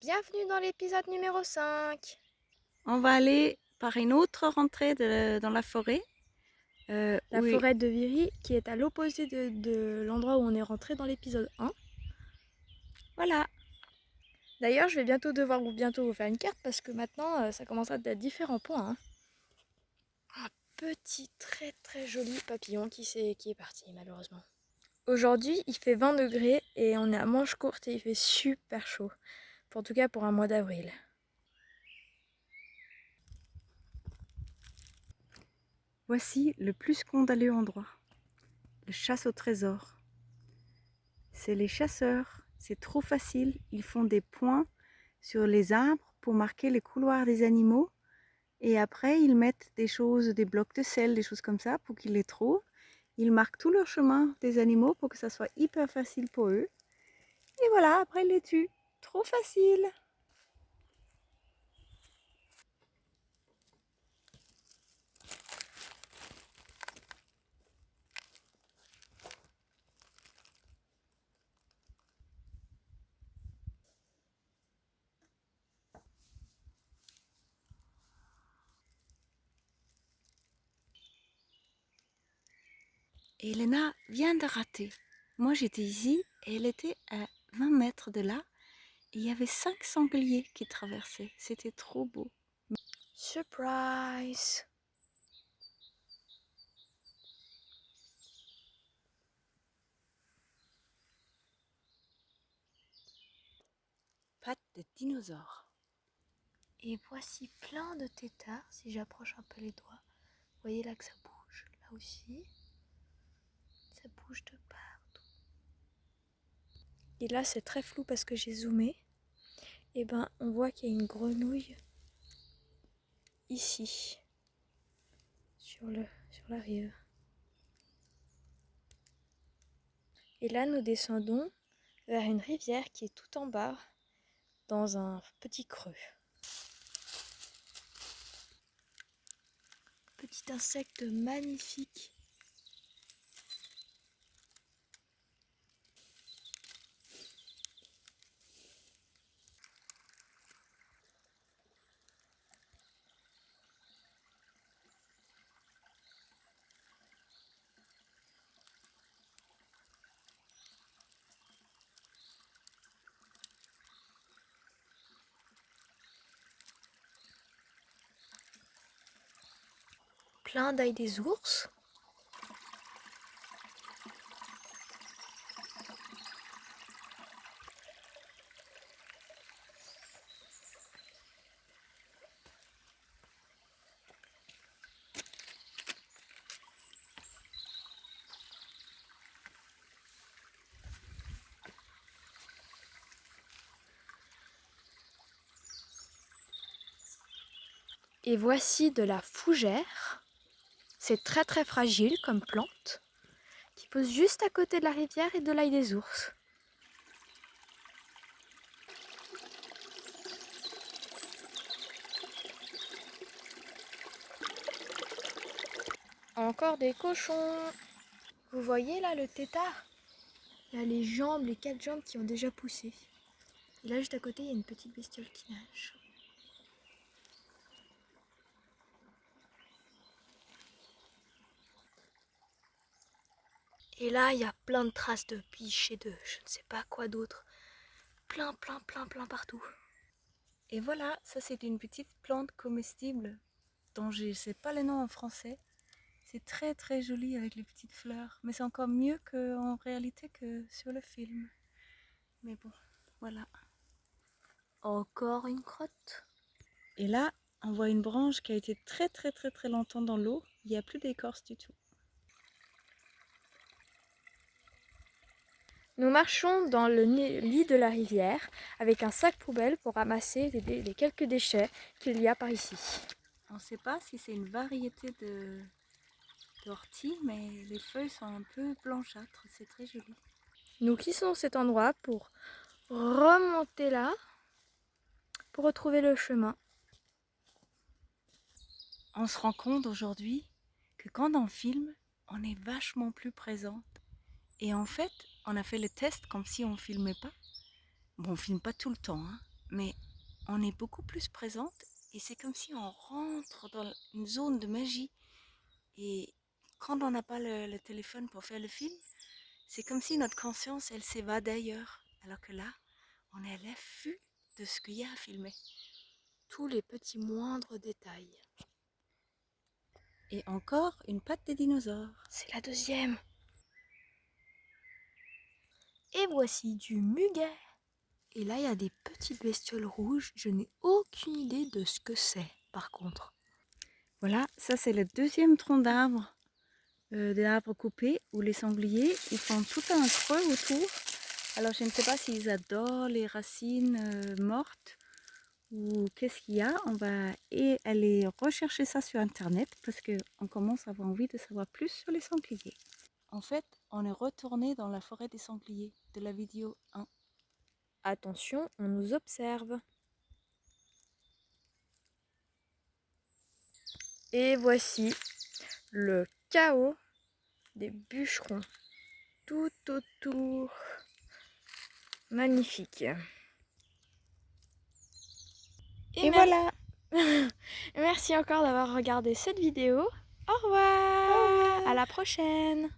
Bienvenue dans l'épisode numéro 5. On va aller par une autre rentrée dans la forêt. La forêt de Viry qui est à l'opposé de l'endroit où on est rentré dans l'épisode 1. Voilà. D'ailleurs, je vais bientôt vous faire une carte parce que maintenant ça commence à être à différents points. Un petit très très joli papillon qui est parti malheureusement. Aujourd'hui, il fait 20 degrés et on est à manches courtes et il fait super chaud. En tout cas pour un mois d'avril. Voici le plus scandaleux endroit. Le chasse au trésor. C'est les chasseurs. C'est trop facile. Ils font des points sur les arbres pour marquer les couloirs des animaux. Et après, ils mettent des choses, des blocs de sel, des choses comme ça pour qu'ils les trouvent. Ils marquent tout leur chemin des animaux pour que ça soit hyper facile pour eux. Et voilà, après ils les tuent. Trop facile. Et Elena vient de rater. Moi j'étais ici et elle était à 20 mètres de là. Et il y avait 5 sangliers qui traversaient. C'était trop beau. Surprise! Pattes de dinosaure. Et voici plein de têtards, si j'approche un peu les doigts. Vous voyez là que ça bouge, là aussi. Ça bouge de partout. Et là c'est très flou parce que j'ai zoomé. Et ben on voit qu'il y a une grenouille ici, sur la rive. Et là nous descendons vers une rivière qui est tout en bas, dans un petit creux. Petit insecte magnifique. Plein d'ailes des ours. Et voici de la fougère. C'est très très fragile comme plante, qui pousse juste à côté de la rivière et de l'ail des ours. Encore des cochons. Vous voyez là le tétard? Il y a les jambes, les 4 jambes qui ont déjà poussé. Et là juste à côté il y a une petite bestiole qui nage. Et là il y a plein de traces de biches et de je ne sais pas quoi d'autre. Plein partout. Et voilà, ça c'est une petite plante comestible dont je ne sais pas le nom en français. C'est très très joli avec les petites fleurs. Mais c'est encore mieux en réalité que sur le film. Mais bon, voilà. Encore une crotte. Et là, on voit une branche qui a été très très très très longtemps dans l'eau. Il n'y a plus d'écorce du tout. Nous marchons dans le lit de la rivière avec un sac poubelle pour ramasser les quelques déchets qu'il y a par ici. On ne sait pas si c'est une variété d'ortie, mais les feuilles sont un peu blanchâtres. C'est très joli. Nous quittons cet endroit pour remonter là, pour retrouver le chemin. On se rend compte aujourd'hui que quand on filme, on est vachement plus présent. Et en fait, on a fait le test comme si on filmait pas. Bon, on filme pas tout le temps, hein. mais on est beaucoup plus présente et c'est comme si on rentre dans une zone de magie. Et quand on n'a pas le téléphone pour faire le film, c'est comme si notre conscience, elle s'évade ailleurs. Alors que là, on est à l'affût de ce qu'il y a à filmer. Tous les petits moindres détails. Et encore une patte de dinosaure. C'est la deuxième. Et voici du muguet. Et là, il y a des petites bestioles rouges. Je n'ai aucune idée de ce que c'est, par contre. Voilà, ça c'est le deuxième tronc d'arbre, des arbres coupés, où les sangliers, ils font tout un creux autour. Alors je ne sais pas s'ils adorent les racines mortes ou qu'est-ce qu'il y a. On va aller rechercher ça sur internet parce qu'on commence à avoir envie de savoir plus sur les sangliers. En fait, on est retourné dans la forêt des sangliers de la vidéo 1. Attention, on nous observe. Et voici le chaos des bûcherons tout autour. Magnifique. Et voilà! Merci encore d'avoir regardé cette vidéo. Au revoir. À la prochaine.